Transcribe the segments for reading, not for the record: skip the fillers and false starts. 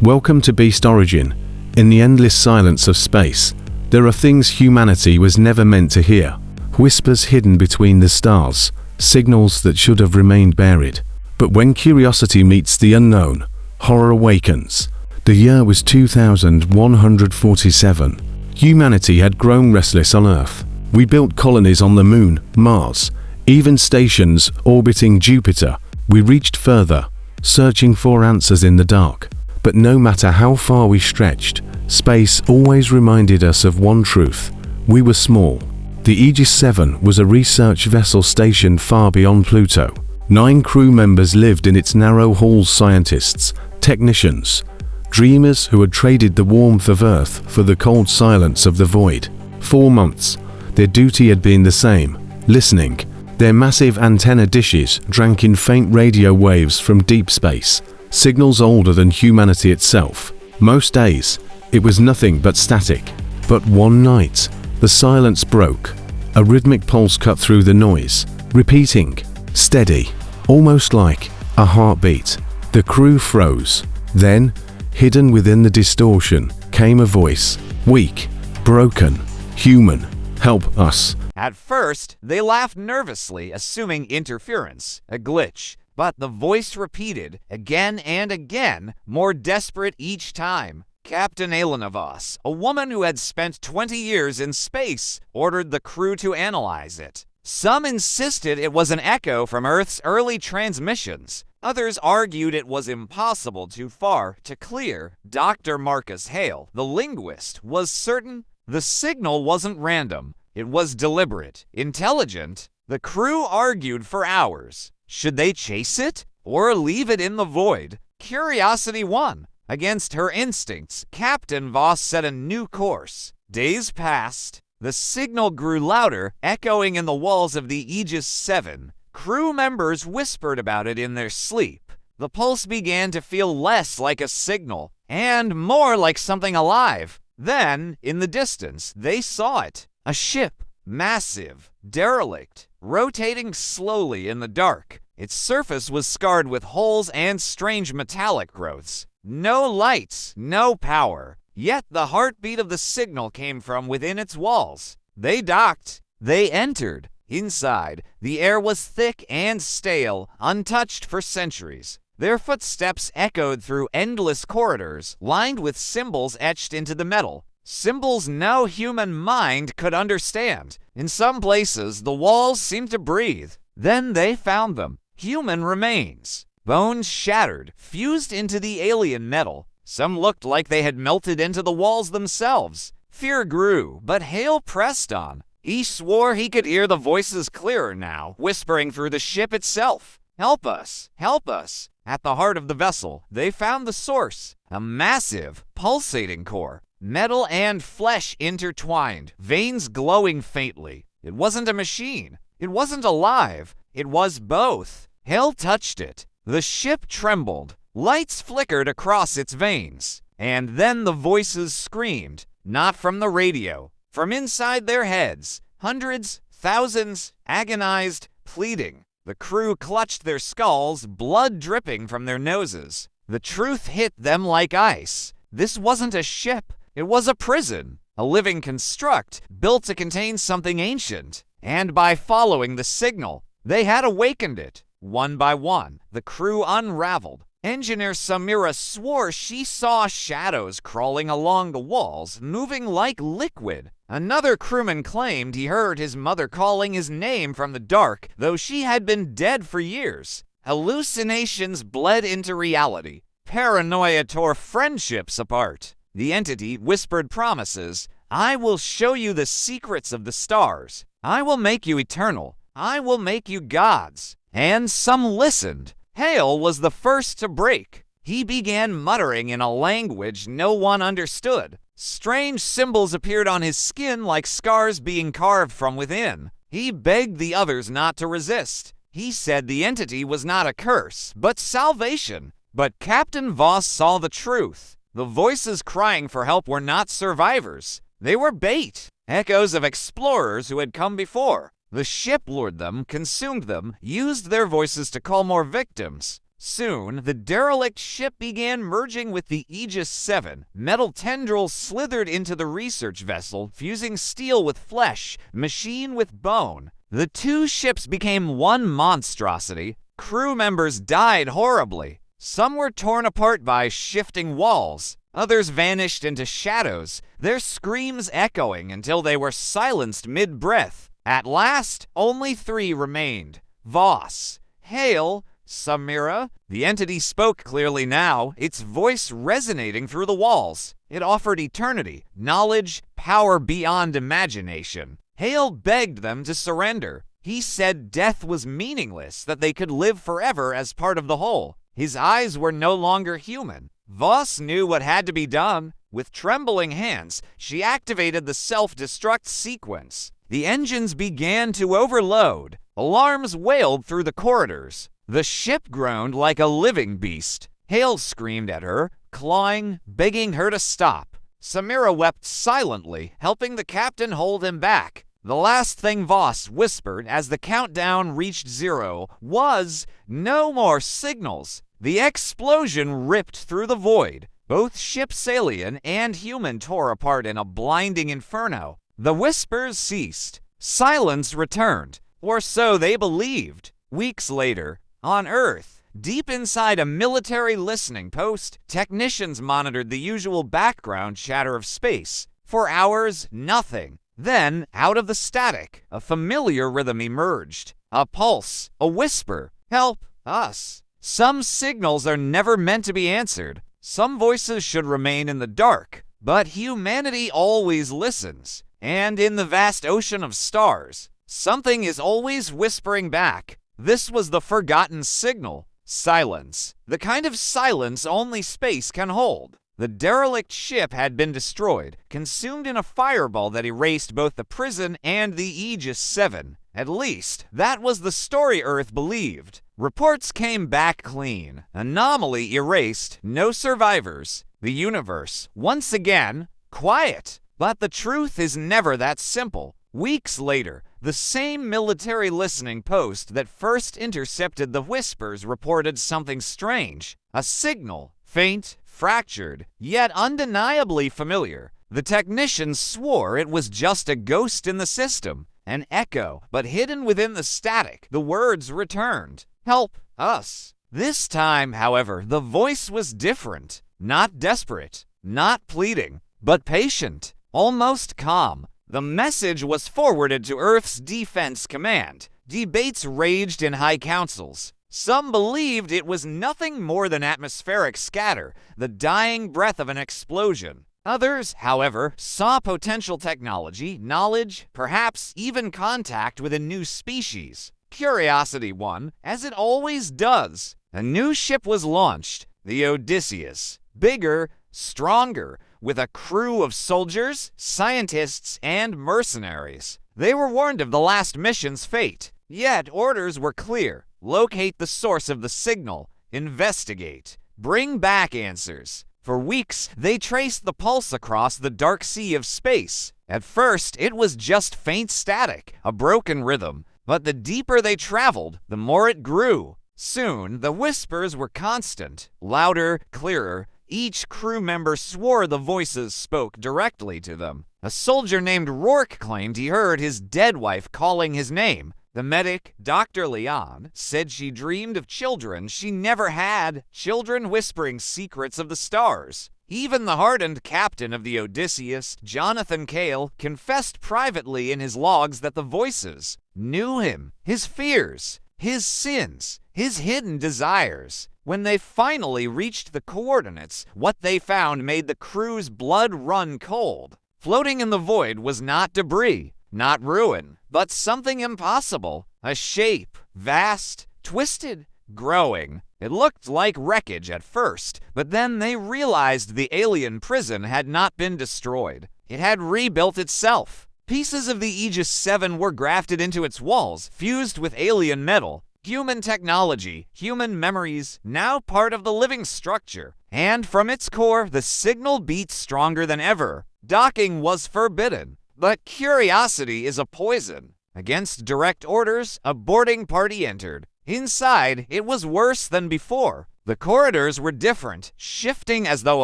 Welcome to Beast Origin. In the endless silence of space, there are things humanity was never meant to hear. Whispers hidden between the stars, signals that should have remained buried. But when curiosity meets the unknown, horror awakens. The year was 2147. Humanity had grown restless on Earth. We built colonies on the Moon, Mars, even stations orbiting Jupiter. We reached further, searching for answers in the dark. But no matter how far we stretched, space always reminded us of one truth: we were small. The Aegis-7 was a research vessel stationed far beyond Pluto. 9 crew members lived in its narrow halls: scientists, technicians, dreamers who had traded the warmth of Earth for the cold silence of the void. 4 months, their duty had been the same: listening. Their massive antenna dishes drank in faint radio waves from deep space, signals older than humanity itself. Most days, it was nothing but static. But one night, the silence broke. A rhythmic pulse cut through the noise, repeating, steady, almost like a heartbeat. The crew froze. Then, hidden within the distortion, came a voice, weak, broken, human. Help us. At first, they laughed nervously, assuming interference, a glitch. But the voice repeated, again and again, more desperate each time. Captain Aegis, a woman who had spent 20 years in space, ordered the crew to analyze it. Some insisted it was an echo from Earth's early transmissions. Others argued it was impossible, too far to clear. Dr. Marcus Hale, the linguist, was certain the signal wasn't random. It was deliberate, intelligent. The crew argued for hours. Should they chase it or leave it in the void? Curiosity won. Against her instincts, Captain Voss set a new course. Days passed. The signal grew louder, echoing in the walls of the Aegis-7. Crew members whispered about it in their sleep. The pulse began to feel less like a signal and more like something alive. Then, in the distance, they saw it. A ship, massive, derelict, rotating slowly in the dark. Its surface was scarred with holes and strange metallic growths. No lights, no power. Yet the heartbeat of the signal came from within its walls. They docked. They entered. Inside, the air was thick and stale, untouched for centuries. Their footsteps echoed through endless corridors, lined with symbols etched into the metal. Symbols no human mind could understand. In some places, the walls seemed to breathe. Then they found them. Human remains. Bones shattered, fused into the alien metal. Some looked like they had melted into the walls themselves. Fear grew, but Hale pressed on. He swore he could hear the voices clearer now, whispering through the ship itself. Help us! Help us! At the heart of the vessel, they found the source. A massive, pulsating core. Metal and flesh intertwined, veins glowing faintly. It wasn't a machine. It wasn't alive. It was both. Hale touched it. The ship trembled. Lights flickered across its veins. And then the voices screamed, not from the radio, from inside their heads. Hundreds, thousands, agonized, pleading. The crew clutched their skulls, blood dripping from their noses. The truth hit them like ice. This wasn't a ship. It was a prison, a living construct built to contain something ancient. And by following the signal, they had awakened it. One by one, the crew unraveled. Engineer Samira swore she saw shadows crawling along the walls, moving like liquid. Another crewman claimed he heard his mother calling his name from the dark, though she had been dead for years. Hallucinations bled into reality. Paranoia tore friendships apart. The entity whispered promises. I will show you the secrets of the stars. I will make you eternal. I will make you gods. And some listened. Hale was the first to break. He began muttering in a language no one understood. Strange symbols appeared on his skin like scars being carved from within. He begged the others not to resist. He said the entity was not a curse, but salvation. But Captain Voss saw the truth. The voices crying for help were not survivors. They were bait, echoes of explorers who had come before. The ship lured them, consumed them, used their voices to call more victims. Soon, the derelict ship began merging with the Aegis-7. Metal tendrils slithered into the research vessel, fusing steel with flesh, machine with bone. The two ships became one monstrosity. Crew members died horribly. Some were torn apart by shifting walls. Others vanished into shadows, their screams echoing until they were silenced mid-breath. At last, only 3 remained. Voss, Hale, Samira. The entity spoke clearly now, its voice resonating through the walls. It offered eternity, knowledge, power beyond imagination. Hale begged them to surrender. He said death was meaningless, that they could live forever as part of the whole. His eyes were no longer human. Voss knew what had to be done. With trembling hands, she activated the self-destruct sequence. The engines began to overload. Alarms wailed through the corridors. The ship groaned like a living beast. Hale screamed at her, clawing, begging her to stop. Samira wept silently, helping the captain hold him back. The last thing Voss whispered as the countdown reached 0 was, "No more signals." The explosion ripped through the void. Both ships, alien and human, tore apart in a blinding inferno. The whispers ceased. Silence returned, or so they believed. Weeks later, on Earth, deep inside a military listening post, technicians monitored the usual background chatter of space. For hours, nothing. Then, out of the static, a familiar rhythm emerged. A pulse, a whisper. "Help us." Some signals are never meant to be answered. Some voices should remain in the dark. But humanity always listens. And in the vast ocean of stars, something is always whispering back. This was the forgotten signal. Silence. The kind of silence only space can hold. The derelict ship had been destroyed, consumed in a fireball that erased both the prison and the Aegis-7. At least, that was the story Earth believed. Reports came back clean. Anomaly erased, no survivors. The universe, once again, quiet. But the truth is never that simple. Weeks later, the same military listening post that first intercepted the whispers reported something strange. A signal, faint, fractured, yet undeniably familiar. The technicians swore it was just a ghost in the system, an echo, but hidden within the static. The words returned. "Help us." This time, however, the voice was different. Not desperate, not pleading, but patient, almost calm. The message was forwarded to Earth's Defense Command. Debates raged in high councils. Some believed it was nothing more than atmospheric scatter, the dying breath of an explosion. Others, however, saw potential technology, knowledge, perhaps even contact with a new species. Curiosity won, as it always does. A new ship was launched, the Odysseus. Bigger, stronger, with a crew of soldiers, scientists, and mercenaries. They were warned of the last mission's fate, yet orders were clear. Locate the source of the signal, investigate, bring back answers. For weeks, they traced the pulse across the dark sea of space. At first, it was just faint static, a broken rhythm, but the deeper they traveled, the more it grew. Soon, the whispers were constant, louder, clearer. Each crew member swore the voices spoke directly to them. A soldier named Rourke claimed he heard his dead wife calling his name. The medic, Dr. Leon, said she dreamed of children she never had, children whispering secrets of the stars. Even the hardened captain of the Odysseus, Jonathan Cale, confessed privately in his logs that the voices knew him, his fears, his sins, his hidden desires. When they finally reached the coordinates, what they found made the crew's blood run cold. Floating in the void was not debris, not ruin, but something impossible. A shape, vast, twisted, growing. It looked like wreckage at first, but then they realized the alien prison had not been destroyed. It had rebuilt itself. Pieces of the Aegis-7 were grafted into its walls, fused with alien metal. Human technology, human memories, now part of the living structure. And from its core, the signal beat stronger than ever. Docking was forbidden. But curiosity is a poison. Against direct orders, a boarding party entered. Inside, it was worse than before. The corridors were different, shifting as though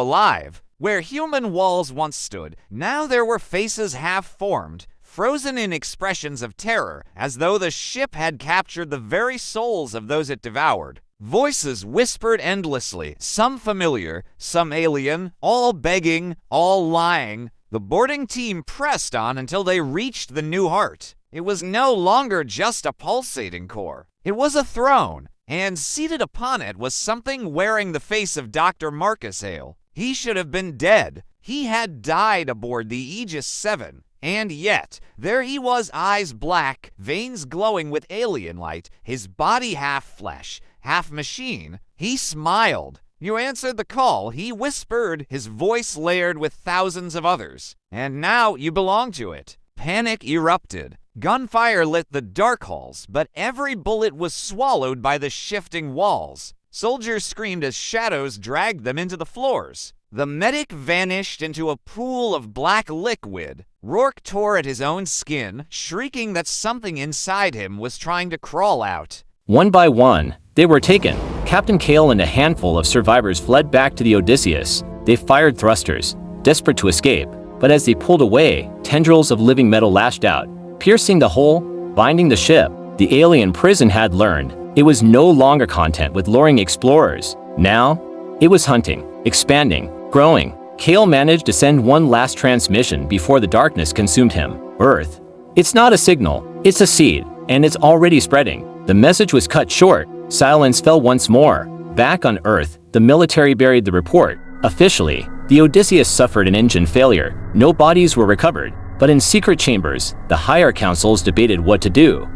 alive. Where human walls once stood, now there were faces half-formed, frozen in expressions of terror, as though the ship had captured the very souls of those it devoured. Voices whispered endlessly, some familiar, some alien, all begging, all lying. The boarding team pressed on until they reached the new heart. It was no longer just a pulsating core. It was a throne, and seated upon it was something wearing the face of Dr. Marcus Hale. He should have been dead. He had died aboard the Aegis-7. And yet, there he was, eyes black, veins glowing with alien light, his body half flesh, half machine. He smiled. You answered the call, he whispered, his voice layered with thousands of others. And now you belong to it. Panic erupted. Gunfire lit the dark halls, but every bullet was swallowed by the shifting walls. Soldiers screamed as shadows dragged them into the floors. The medic vanished into a pool of black liquid. Rourke tore at his own skin, shrieking that something inside him was trying to crawl out. One by one, they were taken. Captain Cale and a handful of survivors fled back to the Odysseus. They fired thrusters, desperate to escape, but as they pulled away, tendrils of living metal lashed out, piercing the hull, binding the ship. The alien prison had learned it was no longer content with luring explorers. Now, it was hunting, expanding, growing. Cale managed to send one last transmission before the darkness consumed him. Earth. It's not a signal, it's a seed, and it's already spreading. The message was cut short. Silence fell once more. Back on Earth, the military buried the report. Officially, the Odysseus suffered an engine failure. No bodies were recovered, but in secret chambers, the higher councils debated what to do.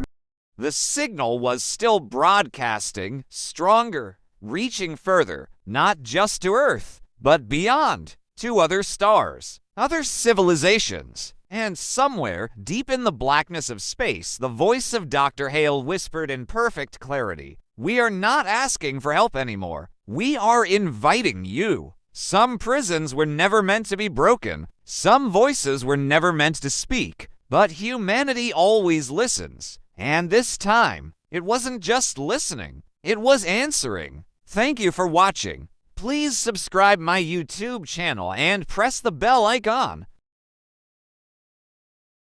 The signal was still broadcasting, stronger, reaching further, not just to Earth, but beyond, to other stars, other civilizations. And somewhere, deep in the blackness of space, the voice of Dr. Hale whispered in perfect clarity, "We are not asking for help anymore. We are inviting you." Some prisons were never meant to be broken. Some voices were never meant to speak. But humanity always listens. And this time, it wasn't just listening. It was answering. Thank you for watching. Please subscribe my YouTube channel and press the bell icon.